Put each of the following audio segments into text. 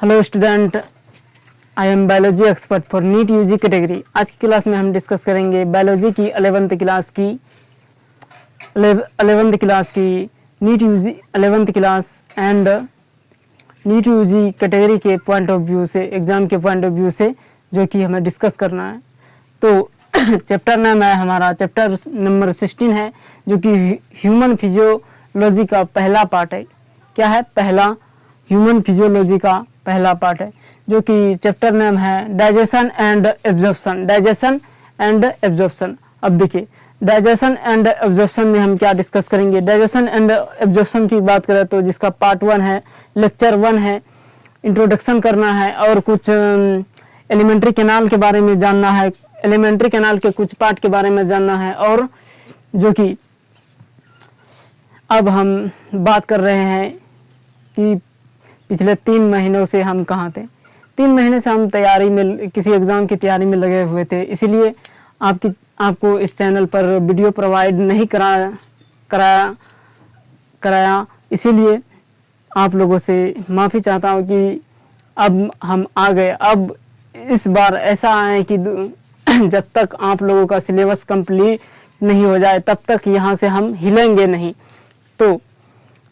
Hello student, I am biology expert for NEET UG category. आज की class में हम डिस्कस करेंगे बायोलॉजी की 11th क्लास की NEET UG 11th class and NEET UG category के पॉइंट ऑफ व्यू से, एग्जाम के पॉइंट ऑफ व्यू से जो कि हमें डिस्कस करना है। तो चैप्टर नाम है हमारा, चैप्टर नंबर 16 है, जो कि ह्यूमन फिजियोलॉजी का पहला पार्ट है। क्या है? पहला ह्यूमन फिजियोलॉजी का पहला पार्ट है, जो कि चैप्टर नेम है digestion and absorption. Digestion and absorption. अब देखिए, डाइजेशन एंड एब्जॉर्प्शन में हम क्या डिस्कस करेंगे। डाइजेशन एंड एब्जॉर्प्शन की बात करें तो जिसका पार्ट 1 है, लेक्चर 1 है, इंट्रोडक्शन करना है और कुछ एलिमेंट्री कैनाल के बारे में जानना है, एलिमेंट्री कैनाल के कुछ पार्ट के बारे में जानना है। और जो कि अब हम बात कर रहे हैं कि पिछले 3 महीनों से हम कहाँ थे। 3 महीने से हम तैयारी में, किसी एग्ज़ाम की तैयारी में लगे हुए थे, इसीलिए आपको इस चैनल पर वीडियो प्रोवाइड नहीं कराया। इसीलिए आप लोगों से माफ़ी चाहता हूँ कि अब हम आ गए। अब इस बार ऐसा है कि जब तक आप लोगों का सिलेबस कंप्लीट नहीं हो जाए तब तक यहाँ से हम हिलेंगे नहीं। तो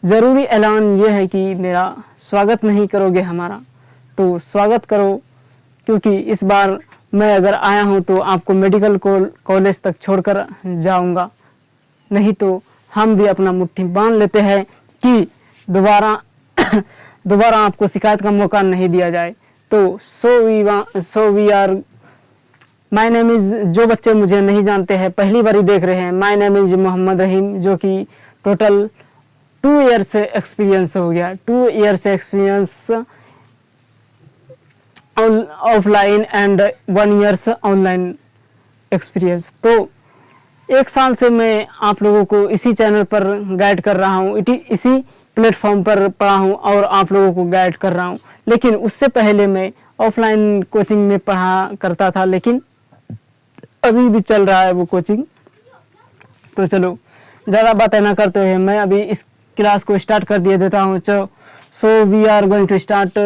ज़रूरी ऐलान ये है कि मेरा स्वागत नहीं करोगे हमारा, तो स्वागत करो, क्योंकि इस बार मैं अगर आया हूँ तो आपको मेडिकल कॉलेज तक छोड़कर जाऊँगा, नहीं तो हम भी अपना मुट्ठी बांध लेते हैं कि दोबारा आपको शिकायत का मौका नहीं दिया जाए। तो so we are my name is, जो बच्चे मुझे नहीं जानते हैं, पहली बार ही देख रहे हैं, माय नेम इज़ मोहम्मद रहीम, जो कि टोटल 2 ईयर से एक्सपीरियंस हो गया। 2 ईयर से एक्सपीरियंस ऑफलाइन एंड 1 ईयर से ऑनलाइन एक्सपीरियंस। तो 1 साल से मैं आप लोगों को इसी चैनल पर गाइड कर रहा हूँ, इसी प्लेटफॉर्म पर पढ़ा हूँ और आप लोगों को गाइड कर रहा हूँ। लेकिन उससे पहले मैं ऑफलाइन कोचिंग में पढ़ा करता था, लेकिन अभी भी चल रहा है वो कोचिंग। तो चलो ज़्यादा बातें ना करते हुए मैं अभी इस क्लास को स्टार्ट कर दिए देता हूँ। So we are going to start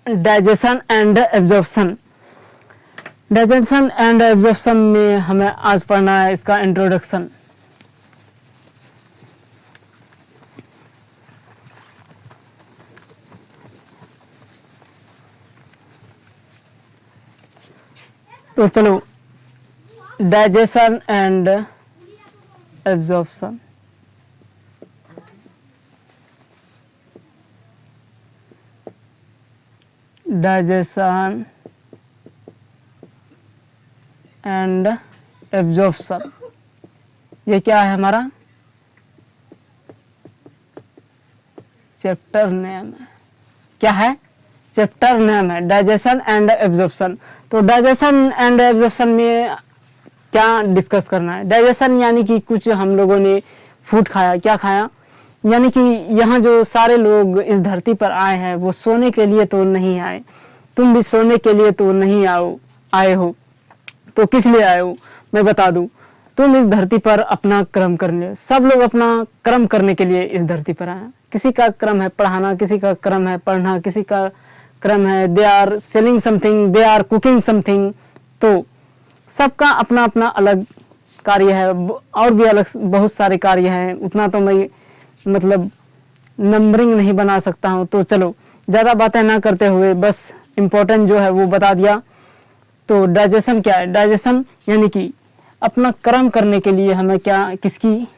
digestion and absorption. Digestion and absorption में हमें आज पढ़ना है इसका इंट्रोडक्शन। तो चलो, digestion and absorption. Digestion and absorption, ये क्या है हमारा चैप्टर नेम है। क्या है? चैप्टर नेम है डाइजेशन एंड एब्जॉर्प्शन। तो डाइजेशन एंड एब्जॉर्प्शन में क्या डिस्कस करना है। डाइजेशन यानी कि कुछ हम लोगों ने फूड खाया। क्या खाया? यानी कि यहाँ जो सारे लोग इस धरती पर आए हैं वो सोने के लिए तो नहीं आए। तुम भी सोने के लिए तो नहीं आए हो। तो किस लिए आए हो मैं बता दूं। तुम इस धरती पर अपना कर्म करने, सब लोग अपना कर्म करने के लिए इस धरती पर आए। किसी का कर्म है पढ़ाना, किसी का कर्म है पढ़ना, किसी का कर्म है they are selling something, they are cooking something. तो सबका अपना अपना अलग कार्य है, और भी अलग बहुत सारे कार्य हैं। उतना तो मैं मतलब नंबरिंग नहीं बना सकता हूँ। तो चलो ज़्यादा बातें ना करते हुए बस इम्पोर्टेंट जो है वो बता दिया। तो डाइजेशन क्या है? डाइजेशन यानी कि अपना कर्म करने के लिए हमें किसकी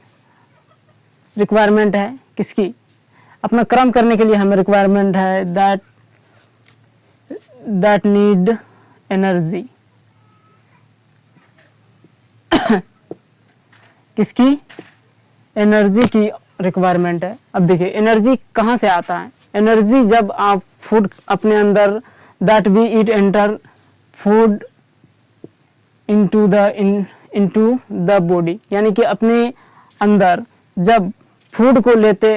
रिक्वायरमेंट है? किसकी? अपना कर्म करने के लिए हमें रिक्वायरमेंट है दैट नीड एनर्जी। किसकी? एनर्जी की रिक्वायरमेंट है। अब देखिए एनर्जी कहाँ से आता है। एनर्जी जब आप फूड अपने अंदर, that we eat enter food into the body, यानी कि अपने अंदर जब फूड को लेते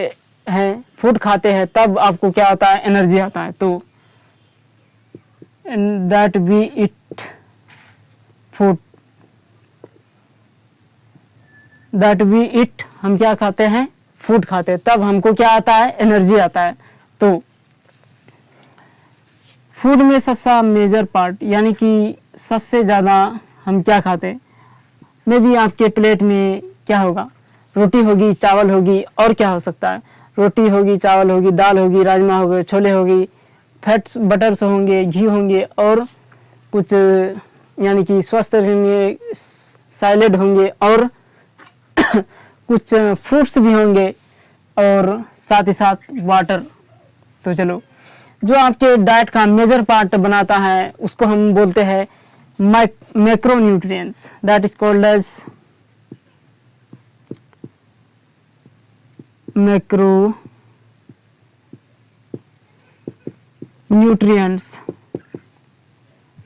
हैं, फूड खाते हैं, तब आपको क्या आता है? एनर्जी आता है। तो that we eat food, that we eat, हम क्या खाते हैं? फूड खाते हैं, तब हमको क्या आता है? एनर्जी आता है। तो फूड में सबसे मेजर पार्ट यानी कि सबसे ज़्यादा हम क्या खाते हैं, में भी आपके प्लेट में क्या होगा, रोटी होगी, चावल होगी, और क्या हो सकता है, रोटी होगी, चावल होगी, दाल होगी, राजमा होगे, छोले होगी, फैट्स बटर्स होंगे, घी होंगे, और कुछ यानी कि स्वस्थ रहेंगे, सैलेड होंगे, और कुछ फ्रूट्स भी होंगे, और साथ ही साथ वाटर। तो चलो, जो आपके डाइट का मेजर पार्ट बनाता है उसको हम बोलते हैं macronutrients, that is called as macronutrients,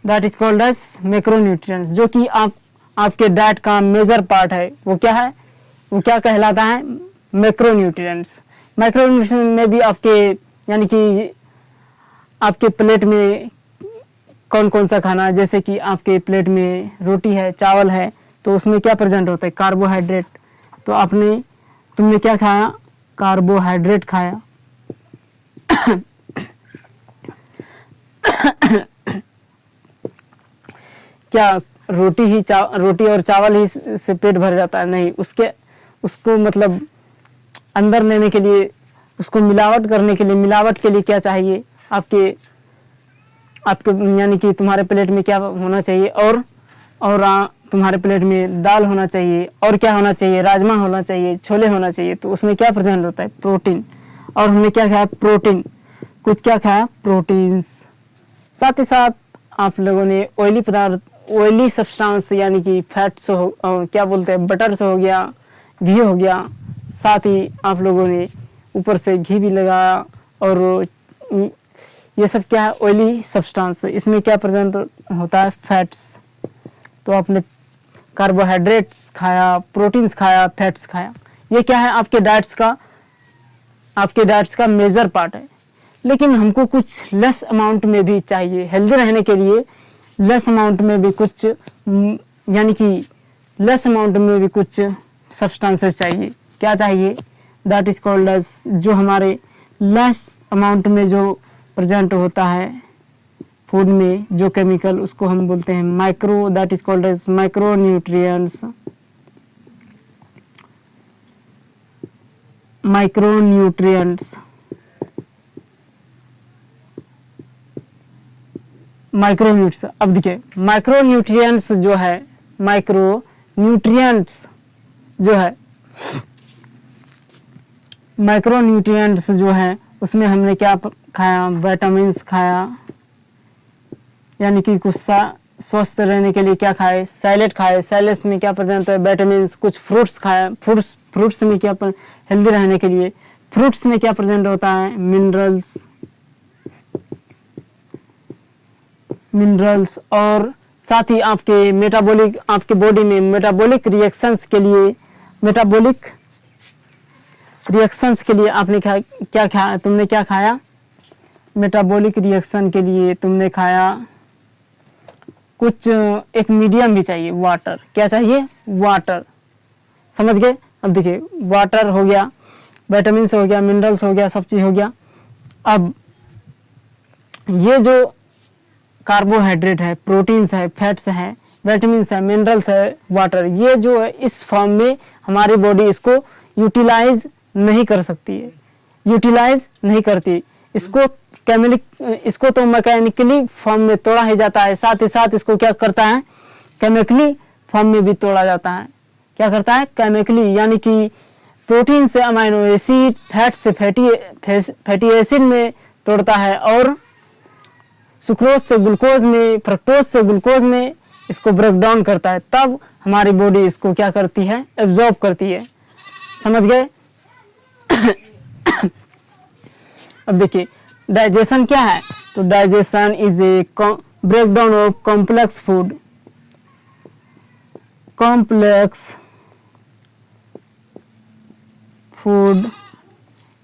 that is called as macronutrients, जो कि आपके डाइट का मेजर पार्ट है। वो क्या है, वो क्या कहलाता है, मैक्रोन्यूट्रिएंट्स। मैक्रोन्यूट्रिएंट्स में भी आपके यानी कि आपके प्लेट में कौन कौन सा खाना है, जैसे कि आपके प्लेट में रोटी है, चावल है, तो उसमें क्या प्रेजेंट होता है, कार्बोहाइड्रेट। तो तुमने क्या खाया, कार्बोहाइड्रेट खाया। क्या रोटी और चावल ही से पेट भर जाता है, नहीं, उसको मतलब अंदर लेने के लिए, उसको मिलावट करने के लिए, मिलावट के लिए क्या चाहिए, आपके यानी कि तुम्हारे प्लेट में क्या होना चाहिए, और तुम्हारे प्लेट में दाल होना चाहिए, और क्या होना चाहिए, राजमा होना चाहिए, छोले होना चाहिए। तो उसमें क्या प्रेजेंट होता है, प्रोटीन। और हमने क्या खाया, प्रोटीन, कुछ क्या खाया, प्रोटीन्स। साथ ही साथ आप लोगों ने ऑयली पदार्थ, ऑयली सब्सटेंस यानी कि फैट्स क्या बोलते हैं, बटर्स हो गया, घी हो गया, साथ ही आप लोगों ने ऊपर से घी भी लगाया, और ये सब क्या है, ऑयली सब्सटेंस। इसमें क्या प्रेजेंट होता है, फैट्स। तो आपने कार्बोहाइड्रेट्स खाया, प्रोटीन्स खाया, फैट्स खाया, ये क्या है, आपके डाइट्स का मेजर पार्ट है। लेकिन हमको कुछ लेस अमाउंट में भी चाहिए, हेल्दी रहने के लिए लेस अमाउंट में भी कुछ यानी कि लेस अमाउंट में भी कुछ सब्सटेंसेस चाहिए। क्या चाहिए, दैट इज कॉल्ड एज, जो हमारे लेस अमाउंट में जो प्रेजेंट होता है फूड में, जो केमिकल, उसको हम बोलते हैं micro, that is called as micronutrients. Micronutrients, micronutrients. अब देखिए, माइक्रोन्यूट्रिएंट्स जो है, माइक्रोन्यूट्रिएंट्स जो है, माइक्रोन्यूट्रिएंट्स जो है, उसमें हमने क्या खाया, विटामिन्स खाया, यानी कि कुछ स्वस्थ रहने के लिए क्या खाए, सैलेड खाए। सैलेड्स में क्या प्रेजेंट है, विटामिन्स। कुछ फ्रूट्स खाया, फ्रूट्स में क्या हेल्दी रहने के लिए, फ्रूट्स में क्या प्रेजेंट होता है, मिनरल्स। और साथ ही आपके बॉडी में मेटाबॉलिक रिएक्शंस के लिए आपने क्या खाया, तुमने क्या खाया, मेटाबॉलिक रिएक्शन के लिए तुमने खाया कुछ, एक मीडियम भी चाहिए, वाटर। क्या चाहिए, वाटर, समझ गए। अब देखिए, वाटर हो गया, विटामिन्स हो गया, मिनरल्स हो गया, सब चीज हो गया। अब ये जो कार्बोहाइड्रेट है, प्रोटीन्स है, फैट्स है, विटामिन्स है, मिनरल्स है, वाटर, ये जो है इस फॉर्म में हमारी बॉडी इसको यूटिलाइज नहीं कर सकती है, यूटिलाइज नहीं करती इसको। इसको तो मैकेनिकली फॉर्म में तोड़ा ही जाता है, साथ ही साथ इसको क्या करता है, केमिकली फॉर्म में भी तोड़ा जाता है। क्या करता है, केमिकली, यानी कि प्रोटीन से अमाइनो एसिड, फैट से फैटी एसिड में तोड़ता है, और सुक्रोज से ग्लूकोज में, फ्रक्टोज से ग्लूकोज में इसको ब्रेक डाउन करता है। तब हमारी बॉडी इसको क्या करती है, एब्जॉर्ब करती है। समझ गए। अब देखिए, डाइजेशन क्या है, तो digestion is a breakdown of complex food,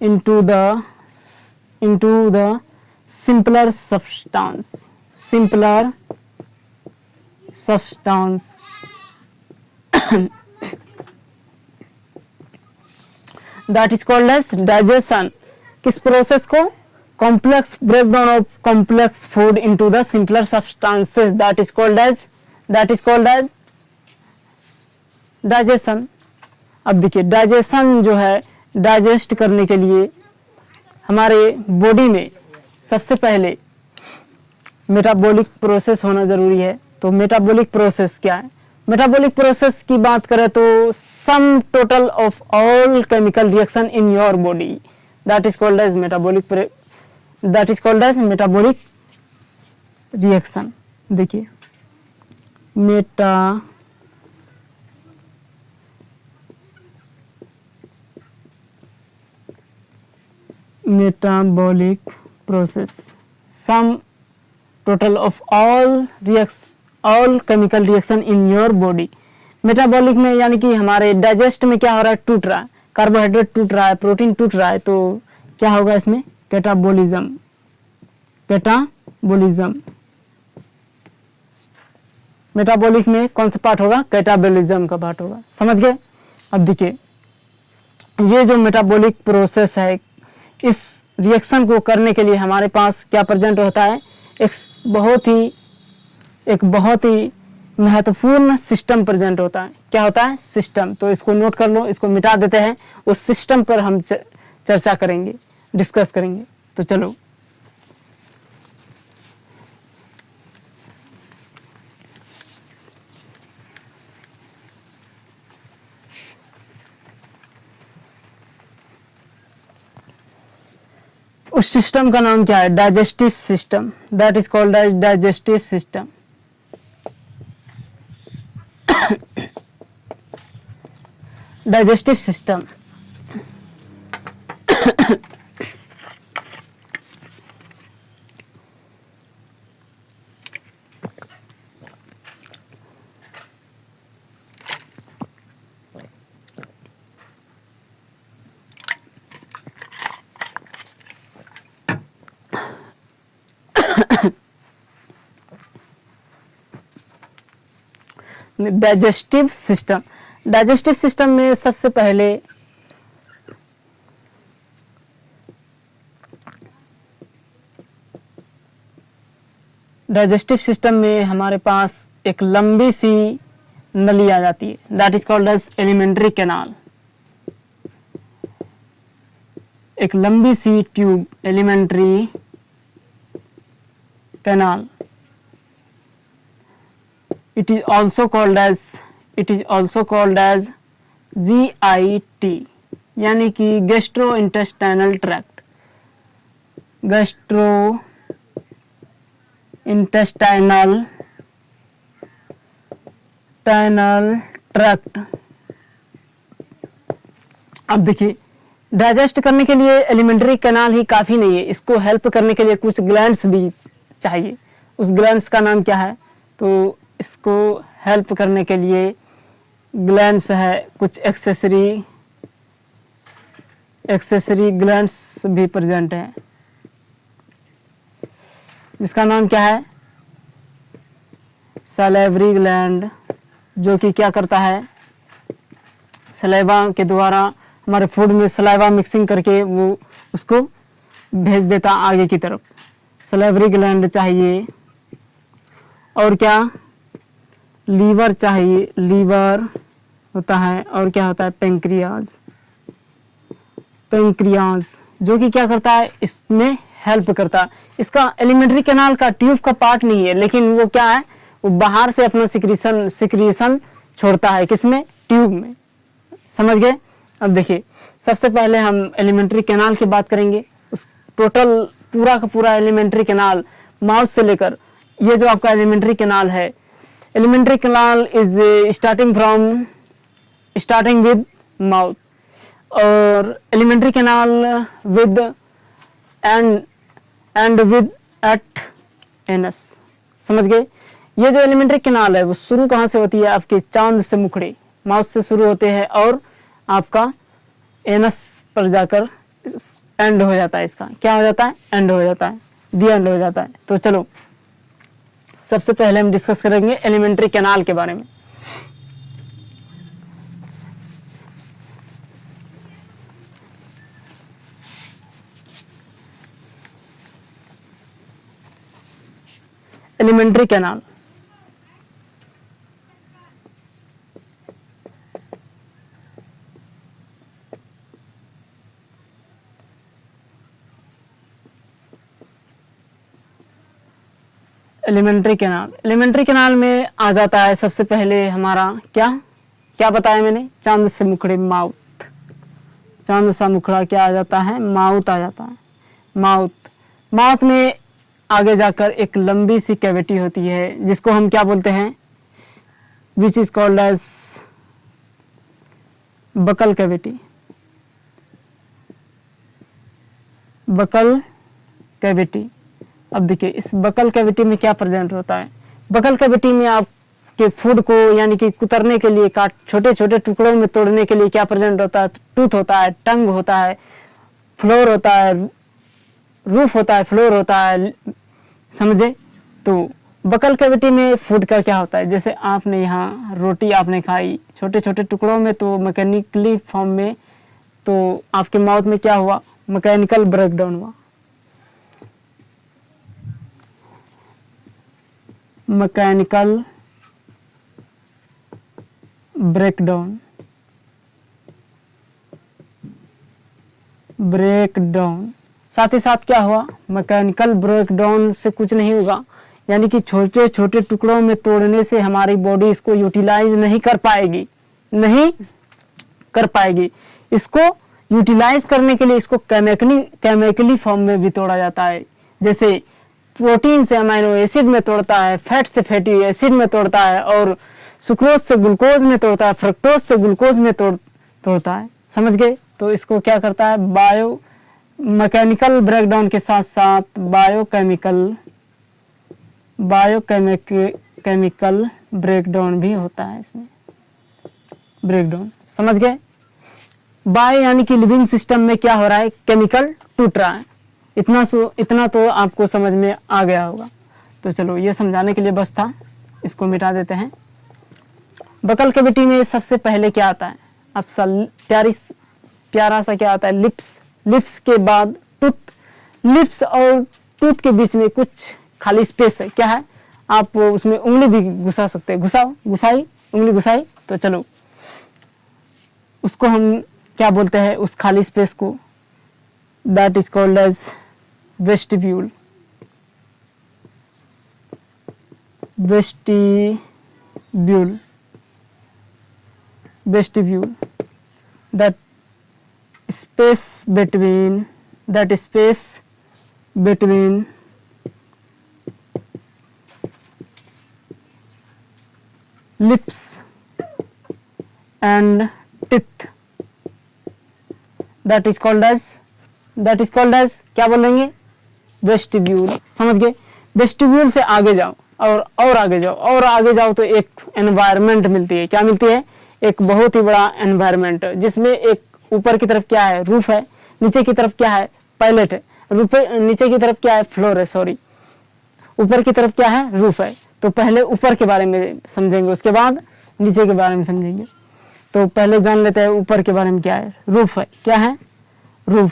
into the simpler substance that is called as digestion। किस प्रोसेस को, complex breakdown of complex food into the simpler substances, that is called as digestion. अब देखिए digestion जो है, digest करने के लिए हमारे बॉडी में सबसे पहले मेटाबॉलिक प्रोसेस होना जरूरी है। तो मेटाबॉलिक प्रोसेस क्या है? मेटाबॉलिक प्रोसेस की बात करें तो sum total of all chemical reaction in your body, that is called as metabolic reaction. देखिए metabolic process, sum total of all chemical reaction in your body। Metabolic में यानी कि हमारे डाइजेस्ट में क्या हो रहा है, टूट रहा है, कार्बोहाइड्रेट टूट रहा है, प्रोटीन टूट रहा है, तो क्या होगा इसमें, कैटाबोलिज्म। मेटाबॉलिक में कौन सा पार्ट होगा, कैटाबोलिज्म का पार्ट होगा। समझ गए? अब देखिए ये जो मेटाबॉलिक प्रोसेस है, इस रिएक्शन को करने के लिए हमारे पास क्या प्रेजेंट होता है, एक बहुत ही महत्वपूर्ण सिस्टम प्रेजेंट होता है। क्या होता है, सिस्टम। तो इसको नोट कर लो, इसको मिटा देते हैं, उस सिस्टम पर हम चर्चा करेंगे, डिस्कस करेंगे। तो चलो उस सिस्टम का नाम क्या है, digestive system, that is called as digestive system. Digestive system digestive system में सबसे पहले डाइजेस्टिव सिस्टम में हमारे पास एक लंबी सी नली आ जाती है, that is called as alimentary canal. एक लंबी सी tube, alimentary canal. It is also called as GIT, यानी कि gastrointestinal tract. Gastrointestinal tract. अब देखिए डाइजेस्ट करने के लिए एलिमेंट्री कैनाल ही काफी नहीं है, इसको हेल्प करने के लिए कुछ ग्लैंड्स भी चाहिए। उस ग्लैंड्स का नाम क्या है, तो इसको हेल्प करने के लिए ग्लैंड्स है, कुछ एक्सेसरी ग्लैंड्स भी प्रेजेंट है, जिसका नाम क्या है, सैलिवरी ग्लैंड, जो कि क्या करता है, सलाइवा के द्वारा हमारे फूड में सलाइवा मिक्सिंग करके वो उसको भेज देता आगे की तरफ। सैलिवरी ग्लैंड चाहिए। और क्या, लीवर चाहिए, लीवर होता है। और क्या होता है, पेंक्रियाज, जो कि क्या करता है, इसमें हेल्प करता है। इसका एलिमेंट्री कैनाल का ट्यूब का पार्ट नहीं है, लेकिन वो क्या है, वो बाहर से अपना सिक्रीशन छोड़ता है, किसमें, ट्यूब में। समझ गए? अब देखिए सबसे पहले हम एलिमेंट्री कैनाल की बात करेंगे। उस टोटल पूरा का पूरा एलिमेंट्री कैनाल माउथ से लेकर, ये जो आपका एलिमेंट्री कैनाल है, alimentary canal is starting with mouth, और alimentary canal with end with at anus. समझ गए? ये जो एलिमेंट्री कैनाल है वो शुरू कहाँ से होती है, आपके चांद से मुखड़े, माउथ से शुरू होते हैं और आपका एनस पर जाकर एंड हो जाता है। इसका क्या हो जाता है, एंड हो जाता है, दी एंड हो जाता है। तो चलो सबसे पहले हम डिस्कस करेंगे एलिमेंट्री कैनाल के बारे में। Alimentary canal, alimentary canal, alimentary canal में आ जाता है सबसे पहले हमारा क्या क्या बताया मैंने, चांद से मुखड़े माउथ, चांद सा मुखड़ा क्या आ जाता है, माउथ आ जाता है, माउथ। माउथ में आगे जाकर एक लंबी सी कैविटी होती है जिसको हम क्या बोलते हैं, which is called as buccal cavity, buccal cavity. अब देखिए इस बकल कैविटी में क्या प्रेजेंट होता है, बकल कैविटी में आपके फूड को यानी कि कुतरने के लिए, काट छोटे छोटे टुकड़ों में तोड़ने के लिए क्या प्रेजेंट होता है, टूथ होता है, टंग होता है, फ्लोर होता है, रूफ होता है, फ्लोर होता है, समझे। तो बकल कैविटी में फूड का क्या होता है, जैसे आपने यहाँ रोटी आपने खाई छोटे छोटे टुकड़ों में, तो मैकेनिकली फॉर्म में, तो आपके माउथ में क्या हुआ, मैकेनिकल ब्रेकडाउन हुआ, मैकेनिकल ब्रेकडाउन, ब्रेकडाउन। साथ ही साथ क्या हुआ, मैकेनिकल ब्रेकडाउन से कुछ नहीं होगा, यानी कि छोटे छोटे टुकड़ों में तोड़ने से हमारी बॉडी इसको यूटिलाइज नहीं कर पाएगी, नहीं कर पाएगी। इसको यूटिलाइज करने के लिए इसको केमिकली फॉर्म में भी तोड़ा जाता है, जैसे प्रोटीन से अमीनो एसिड में तोड़ता है, फैट से फैटी एसिड में तोड़ता है, और सुक्रोज से ग्लूकोज में तोड़ता है, फ्रक्टोज से ग्लूकोज में तोड़ता है, समझ गए। तो इसको क्या करता है, बायो मैकेनिकल ब्रेकडाउन के साथ साथ बायोकेमिकल ब्रेकडाउन भी होता है इसमें, ब्रेकडाउन, समझ गए। बायो यानी कि लिविंग सिस्टम में क्या हो रहा है, केमिकल टूट रहा है, इतना तो आपको समझ में आ गया होगा। तो चलो ये समझाने के लिए बस था, इसको मिटा देते हैं। बकल कैविटी में सबसे पहले क्या आता है, अब प्यारा सा क्या आता है, लिप्स के बाद टूथ, लिप्स और टूथ के बीच में कुछ खाली स्पेस है, क्या है, आप उसमें उंगली भी घुसा सकते हैं, उंगली घुसाई, तो चलो उसको हम क्या बोलते हैं, उस खाली स्पेस को, that is called as vestibule, vestibule, that space between lips and teeth, that is called as क्या बोलेंगे, वेस्टिब्यूल, समझ गए। वेस्टिब्यूल से आगे जाओ और आगे जाओ तो एक एनवायरनमेंट मिलती है, क्या मिलती है, एक बहुत ही बड़ा एनवायरनमेंट, जिसमें एक ऊपर की तरफ क्या है, रूफ है, नीचे की तरफ क्या है, पैलेट है, नीचे की तरफ क्या है, फ्लोर है, सॉरी, ऊपर की तरफ क्या है, रूफ है। तो पहले ऊपर के बारे में समझेंगे, उसके बाद नीचे के बारे में समझेंगे। तो पहले जान लेते हैं ऊपर के बारे में, क्या है, रूफ है, क्या है, रूफ।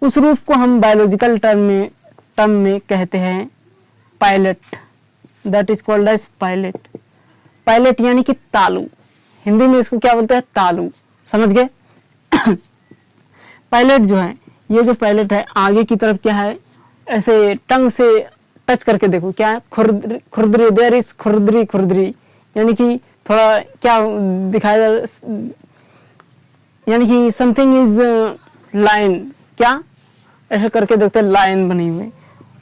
उस रूफ को हम बायोलॉजिकल टर्म में कहते हैं palate, that is called as palate. Palate यानी कि तालू, हिंदी में इसको क्या बोलते हैं, तालू, समझ गए। पायलट जो है, ये जो पायलट है आगे की तरफ क्या है, ऐसे टंग से टच करके देखो, क्या है, खुरदरी, देयर इज खुरदरी, यानी कि थोड़ा क्या दिखाया, यानी कि समथिंग इज लाइन, क्या ऐसे करके देखते हैं, लाइन बनी हुई,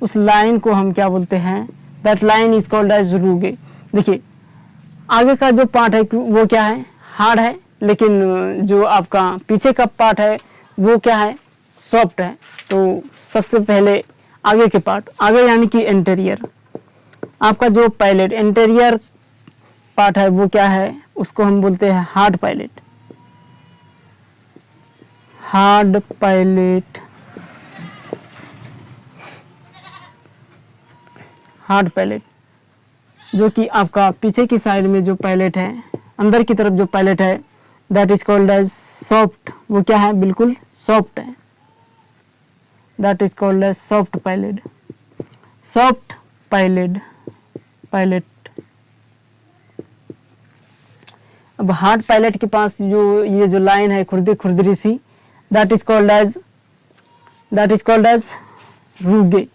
उस लाइन को हम क्या बोलते हैं, that line is called as rugae. देखिए आगे का जो पार्ट है वो क्या है, हार्ड है, लेकिन जो आपका पीछे का पार्ट है वो क्या है, सॉफ्ट है। तो सबसे पहले आगे के पार्ट, आगे यानी कि इंटीरियर, आपका जो पायलट इंटीरियर पार्ट है वो क्या है, उसको हम बोलते हैं hard pilot, hard pilot, hard pilot, जो कि आपका पीछे की साइड में जो पायलट है, अंदर की तरफ जो पायलट है, that is called as soft, वो क्या है, बिल्कुल सॉफ्ट है, that is called as soft palate. Soft palate palate. अब हार्ट पायलट के पास जो ये जो लाइन है खुरदरी खुरदरी सी, that is called as rugae.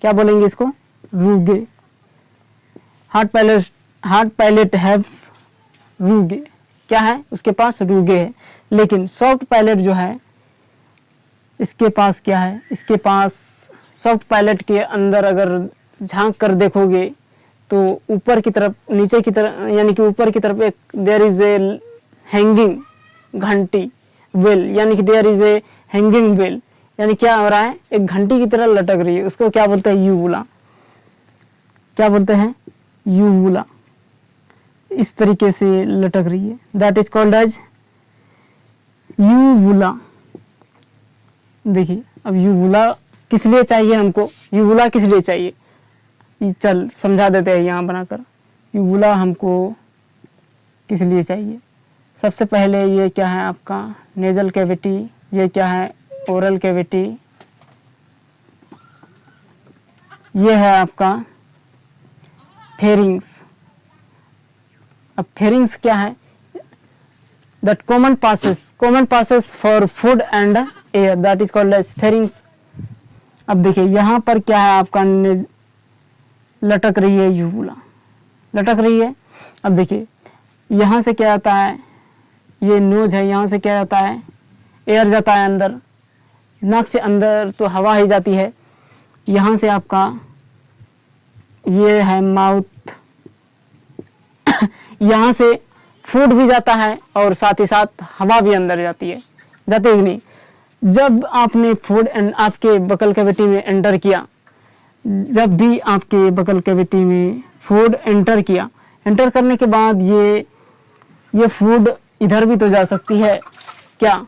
क्या बोलेंगे इसको? Rugae. Hard palate have rugae. क्या है? उसके पास रूगे है। लेकिन सॉफ्ट पायलट जो है इसके पास क्या है? इसके पास सॉफ्ट पायलट के अंदर अगर झांक कर देखोगे तो ऊपर की तरफ, नीचे की तरफ, यानी कि ऊपर की तरफ एक देयर इज ए हैंगिंग घंटी बेल, यानी कि there is a hanging bell, यानी क्या हो रहा है? एक घंटी की तरह लटक रही है। उसको क्या बोलते हैं? यूवुला। क्या बोलते हैं? यूवुला। इस तरीके से लटक रही है, that is called as uvula. देखिए अब यूवुला किस लिए चाहिए हमको? यूवुला किस लिए चाहिए? चल समझा देते हैं यहाँ बनाकर। यूवुला हमको किस लिए चाहिए? सबसे पहले ये क्या है आपका? Nasal cavity. ये क्या है? Oral cavity. ये है आपका फेरिंग्स। अब फेरिंग्स क्या है? That common passes for food and air, that is called as pharynx. अब देखिए यहाँ पर क्या है आपका? लटक रही है यूवुला, लटक रही है। अब देखिए यहाँ से क्या आता है? ये नोज है, यहाँ से क्या जाता है? एयर जाता है अंदर। नाक से अंदर तो हवा ही जाती है। यहाँ से आपका ये है माउथ यहाँ से फूड भी जाता है और साथ ही साथ हवा भी अंदर जाती है, जाती ही नहीं। जब आपने फूड आपके बकल कैविटी में एंटर किया, जब भी आपके बकल कैविटी में फूड एंटर किया, एंटर करने के बाद ये फूड इधर भी तो जा सकती है। क्या?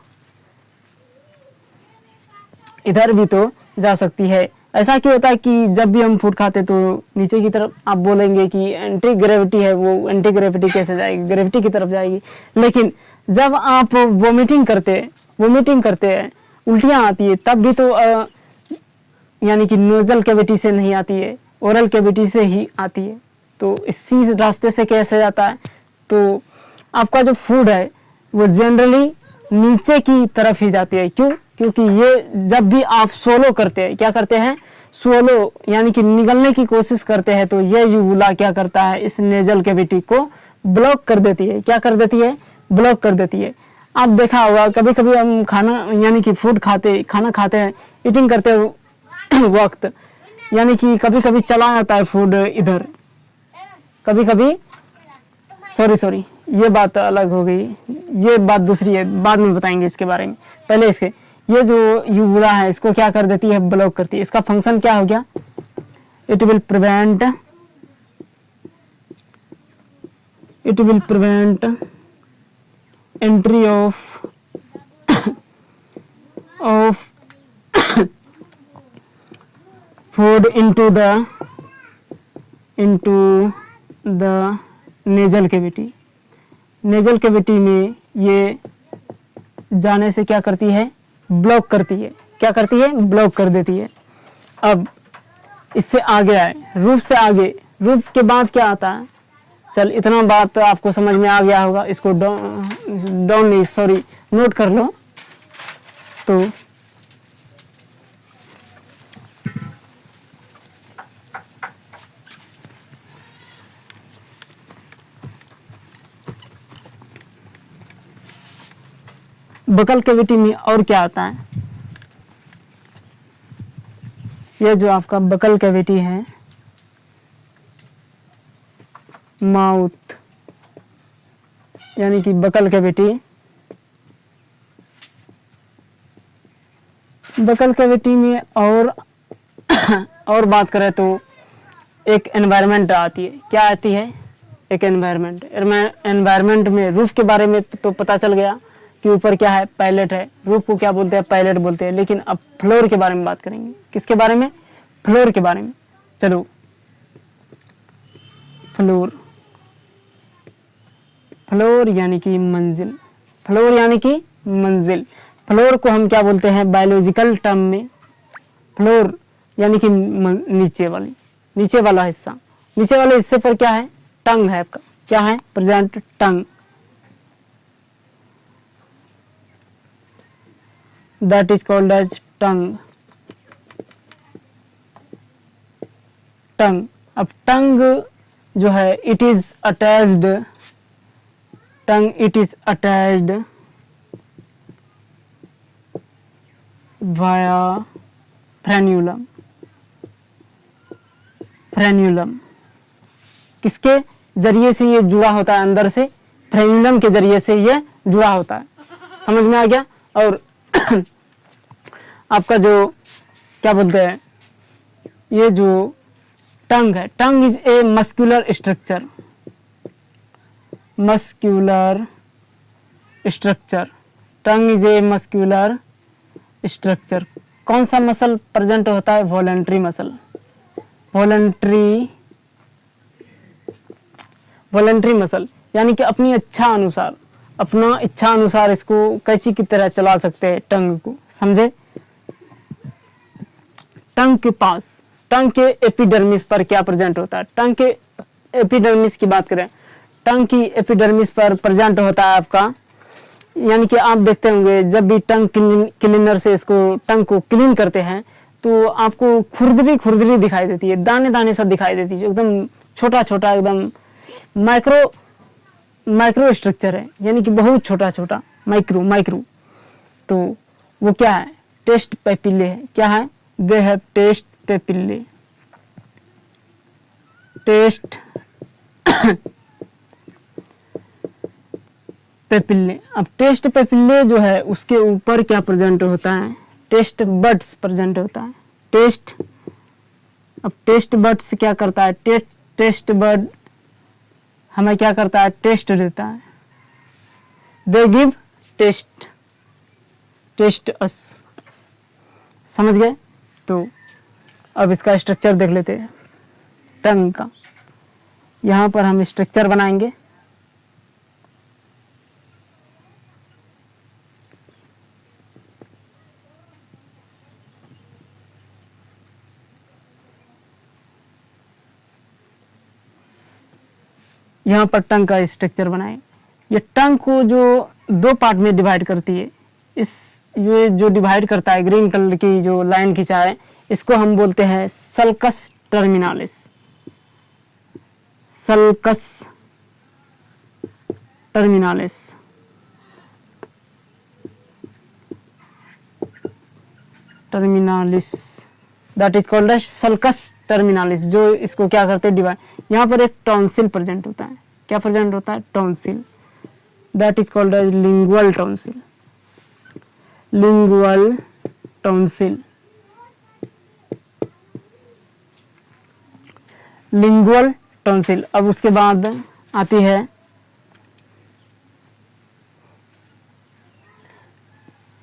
इधर भी तो जा सकती है। ऐसा क्यों होता है कि जब भी हम फूड खाते तो नीचे की तरफ आप बोलेंगे कि एंटी ग्रेविटी है, वो एंटी ग्रेविटी कैसे जाएगी? ग्रेविटी की तरफ जाएगी। लेकिन जब आप वोमिटिंग करते हैं, उल्टियाँ आती है, तब भी तो यानी कि नोजल कैविटी से नहीं आती है, ओरल कैविटी से ही आती है। तो इसी रास्ते से कैसे जाता है? तो आपका जो फूड है वो जनरली नीचे की तरफ ही जाती है। क्यों? क्योंकि ये जब भी आप सोलो करते हैं, क्या करते हैं? सोलो यानी कि निगलने की कोशिश करते हैं, तो ये यूवुला क्या करता है? इस नेजल कैविटी को ब्लॉक कर देती है। क्या कर देती है? ब्लॉक कर देती है। आप देखा होगा कभी कभी हम खाना यानी कि खाना खाते हैं, ईटिंग करते वक्त, यानी कि कभी कभी चला जाता है फूड इधर, कभी कभी सॉरी ये बात अलग हो गई, ये बात दूसरी है, बाद में बताएंगे इसके बारे में। पहले इसके ये जो यूवुला है इसको क्या कर देती है? ब्लॉक करती है। इसका फंक्शन क्या हो गया? It will prevent entry of food into the nasal cavity. Nasal cavity में ये जाने से क्या करती है? ब्लॉक करती है। क्या करती है? ब्लॉक कर देती है। अब इससे आगे आए, रूफ से आगे, रूफ के बाद क्या आता है? चल इतना बात तो आपको समझ में आ गया होगा। इसको नोट कर लो। तो बकल कैविटी में और क्या आता है? ये जो आपका बकल कैविटी है, माउथ यानी कि बकल कैविटी, बकल कैविटी में और बात करें तो एक एनवायरनमेंट आती है। क्या आती है? एक एनवायरनमेंट में रूफ के बारे में तो पता चल गया कि ऊपर क्या है? पायलट है। रूफ को क्या बोलते हैं? पायलट बोलते हैं। लेकिन अब फ्लोर के बारे में बात करेंगे। किसके बारे में? फ्लोर के बारे में। चलो फ्लोर यानी कि मंजिल। फ्लोर को हम क्या बोलते हैं बायोलॉजिकल टर्म में? फ्लोर यानी कि नीचे वाली, नीचे वाला हिस्सा, नीचे वाले हिस्से पर क्या है, टंग है आपका, क्या है, present tongue, that is called as tongue. Tongue, अब टंग जो है it is attached, tongue it is attached via frenulum, frenulum किसके जरिए से ये जुड़ा होता है, अंदर से फ्रेन्यूलम के जरिए से ये जुड़ा होता है, समझ में आ गया। और आपका जो क्या बोलते हैं, ये जो टंग है, tongue is a muscular structure, muscular structure, tongue is a muscular structure. कौन सा मसल प्रेजेंट होता है, voluntary muscle, voluntary, voluntary muscle, यानी कि अपनी इच्छा अनुसार, अपना इच्छा अनुसार इसको कैंची की तरह चला सकते हैं टंग को, समझे। टंग के पास, टंग के एपिडर्मिस पर क्या प्रेजेंट होता है, टंग के एपिडर्मिस की बात करें, टंग की एपिडर्मिस पर प्रेजेंट होता है आपका, यानी कि आप देखते होंगे जब भी टंग क्लीनर से इसको टंग को क्लीन करते हैं तो आपको खुरदरी खुरदरी दिखाई देती है, दाने दाने सब दिखाई देती है, एकदम छोटा छोटा, एकदम माइक्रो, माइक्रो स्ट्रक्चर है, यानी कि बहुत छोटा छोटा, माइक्रो माइक्रो। तो वो क्या है, टेस्ट पेपिले है, क्या है, they have test papillae, test papillae. अब टेस्ट पेपिले जो है उसके ऊपर क्या प्रेजेंट होता है, टेस्ट बड्स प्रेजेंट होता है, टेस्ट, अब टेस्ट बड्स क्या करता है, टेस्ट बड हमें क्या करता है, टेस्ट देता है, दे गिव टेस्ट, टेस्ट अस, समझ गए। तो अब इसका स्ट्रक्चर देख लेते हैं टंग का, यहाँ पर हम स्ट्रक्चर बनाएंगे, यहाँ पर टंग का स्ट्रक्चर बनाएं। ये टंग को जो दो पार्ट में डिवाइड करती है, इस ये जो डिवाइड करता है, ग्रीन कलर की जो लाइन खींचा है, इसको हम बोलते हैं sulcus terminalis, sulcus terminalis, terminalis, that is called as sulcus terminalis, जो इसको क्या करते हैं, डिवाइड। यहाँ पर एक टॉन्सिल प्रेजेंट होता है, क्या प्रेजेंट होता है, tonsil, that is called as lingual tonsil, lingual tonsil, lingual tonsil. अब उसके बाद आती है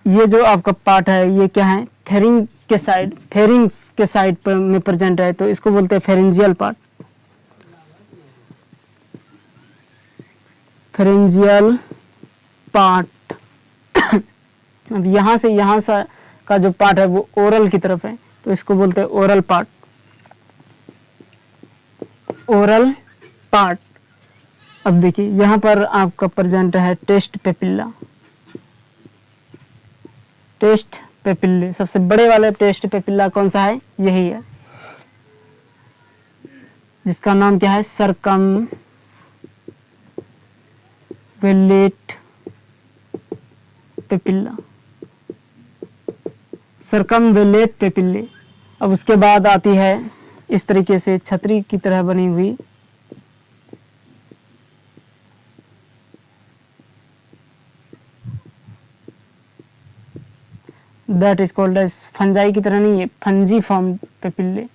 ये जो आपका पार्ट है, ये क्या है, फेरिंग के साइड, फेरिंग्स के साइड पर में प्रेजेंट है, तो इसको बोलते हैं फेरेंजियल पार्ट, फेरेंजियल पार्ट। अब यहाँ से का जो पार्ट है वो ओरल की तरफ है, तो इसको बोलते हैं ओरल पार्ट, ओरल पार्ट। अब देखिए यहाँ पर आपका प्रेजेंट है टेस्ट पेपिल्ला, टेस्ट पेपिल्ले, सबसे बड़े वाले टेस्ट पेपिल्ला कौन सा है, यही है, जिसका नाम क्या है, सरकम वेलेट पेपिल्ला, सरकम वेलेट पेपिल्ले। अब उसके बाद आती है इस तरीके से छतरी की तरह बनी हुई that is called as, fungi की तरह नहीं है, fungiform papillae,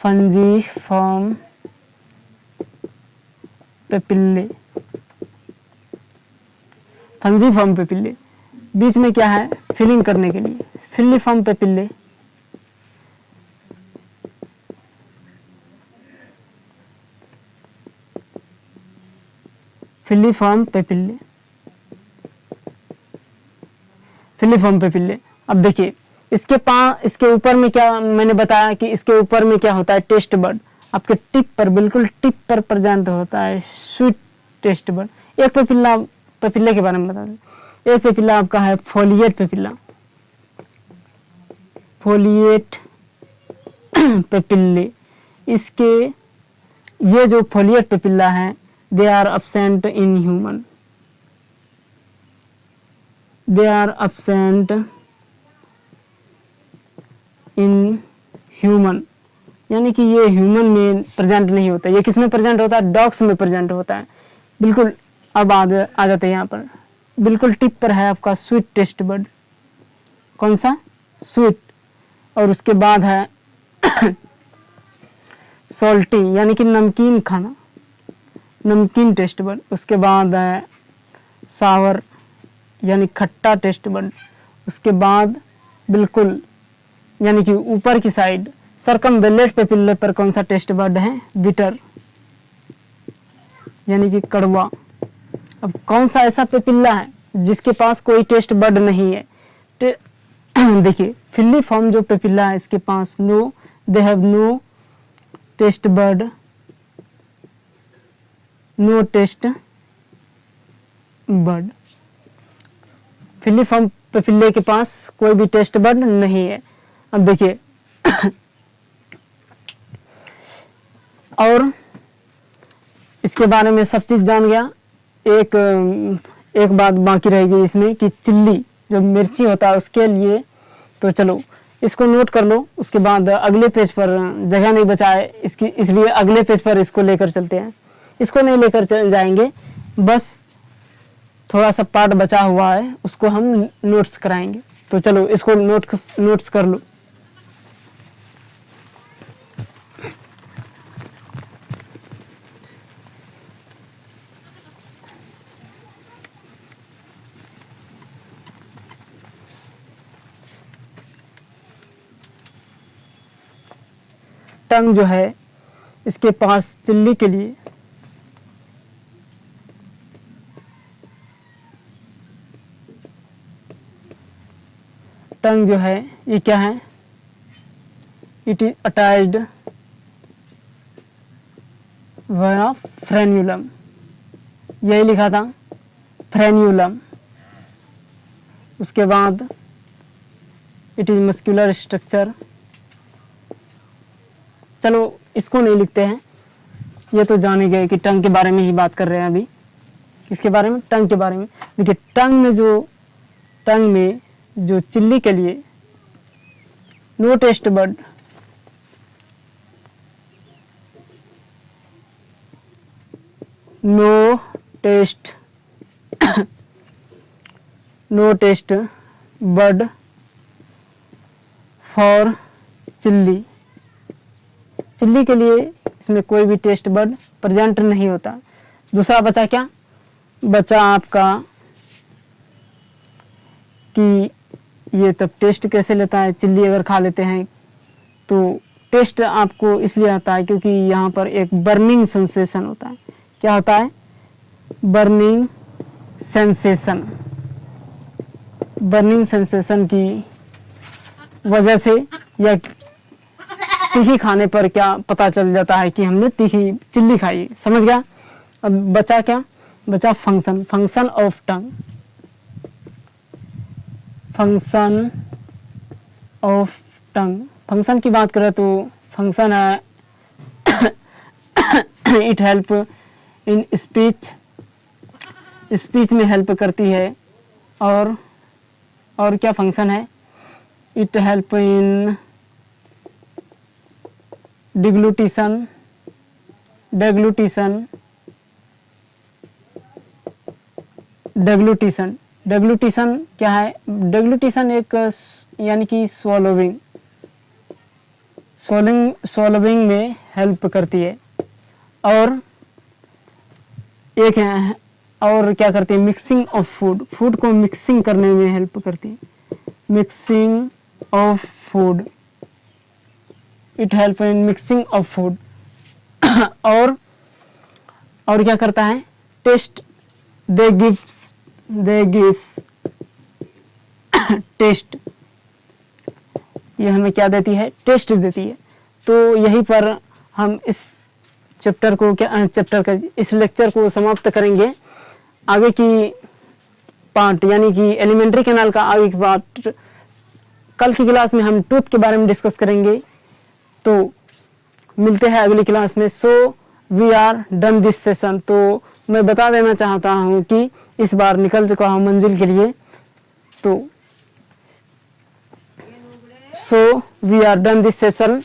fungiform papillae, fungiform papillae. बीच में क्या है, फिलिंग करने के लिए, filiform papillae, filiform papillae, filiform papillae. अब देखिए इसके ऊपर में क्या मैंने बताया कि इसके ऊपर में क्या होता है, टेस्ट बड आपके टिप पर, बिल्कुल टिप पर प्रेजेंट होता है स्वीट टेस्ट बड। एक पेपिल्ले के बारे में बता दें। एक पेपिल्ला आपका है फोलिएट पेपिल्ला, फोलिएट पेपिल्ले। इसके ये जो फोलिएट पेपिल्ला है they are absent in human, they are absent in human, यानी कि ये ह्यूमन में प्रेजेंट नहीं होता। ये किस में प्रेजेंट होता है, डॉग्स में प्रेजेंट होता है। बिल्कुल अब आ जाते हैं यहाँ पर, बिल्कुल टिप पर है आपका स्वीट टेस्ट बड, कौन सा, स्वीट। और उसके बाद है सॉल्टी यानी कि नमकीन खाना, नमकीन टेस्ट बड। उसके बाद है सावर यानी खट्टा टेस्ट बड। उसके बाद बिल्कुल यानी कि ऊपर की साइड सर्कमवेलेट पेपिल्ले पर कौन सा टेस्ट बड है, बिटर यानी कि कड़वा। अब कौन सा ऐसा पेपिल्ला है जिसके पास कोई टेस्ट बड नहीं है, देखिए फिल्लीफॉर्म जो पेपिल्ला है इसके पास no, they have no taste bud, no taste bud. Filiform papillae के पास कोई भी टेस्ट बड नहीं है। अब देखिए और इसके बारे में सब चीज जान गया। एक बात बाकी रहेगी इसमें कि चिल्ली जो मिर्ची होता है उसके लिए, तो चलो इसको नोट कर लो। उसके बाद अगले पेज पर जगह नहीं बचा है इसकी, इसलिए अगले पेज पर इसको लेकर चलते हैं। इसको नहीं लेकर चल जाएंगे, बस थोड़ा सा पार्ट बचा हुआ है उसको हम नोट्स कराएंगे। तो चलो इसको नोट्स कर लो। टंग जो है इसके पास चिल्ली के लिए टंग जो है ये क्या है, it is attached via frenulum, यही लिखा था फ्रेन्यूलम। उसके बाद इट इज मस्कुलर स्ट्रक्चर। चलो इसको नहीं लिखते हैं, ये तो जाने गए कि टंग के बारे में ही बात कर रहे हैं अभी। इसके बारे में, टंग के बारे में देखिए, टंग में जो चिल्ली के लिए no taste bud, no taste bud for chilli, chilli के लिए इसमें कोई भी टेस्ट बड प्रेजेंट नहीं होता। दूसरा बचा क्या, बचा आपका कि ये तब टेस्ट कैसे लेता है, चिल्ली अगर खा लेते हैं तो टेस्ट आपको इसलिए आता है क्योंकि यहाँ पर एक बर्निंग सेंसेशन होता है। क्या होता है, बर्निंग सेंसेशन। बर्निंग सेंसेशन की वजह से या तीखी खाने पर क्या पता चल जाता है कि हमने तीखी चिल्ली खाई, समझ गया। अब बचा क्या, बचा function, function of tongue, function of tongue. Function की बात करें तो फंक्शन है it help in speech, speech में हेल्प करती है। और क्या फंक्शन है, इट हेल्प इन डिग्लूटिशन, डेग्लूटिशन, डेग्लूटिशन। डेग्लूटिशन क्या है, डेग्लूटिशन एक यानी कि स्वॉलोविंग में हेल्प करती है। और एक है, और क्या करती है, मिक्सिंग ऑफ फूड, फूड को मिक्सिंग करने में हेल्प करती है, mixing of food, it help in mixing of food. और क्या करता है, टेस्ट, दे गिव्स टेस्ट, ये हमें क्या देती है, टेस्ट देती है। तो यहीं पर हम इस चैप्टर का इस लेक्चर को समाप्त करेंगे। आगे की पार्ट यानी कि एलिमेंट्री कैनाल का आगे की पार्ट कल की क्लास में हम टूथ के बारे में डिस्कस करेंगे। तो मिलते हैं अगली क्लास में। So we are done this session. तो मैं बता देना चाहता हूँ कि इस बार निकल चुका हूँ मंजिल के लिए। तो so we are done this session.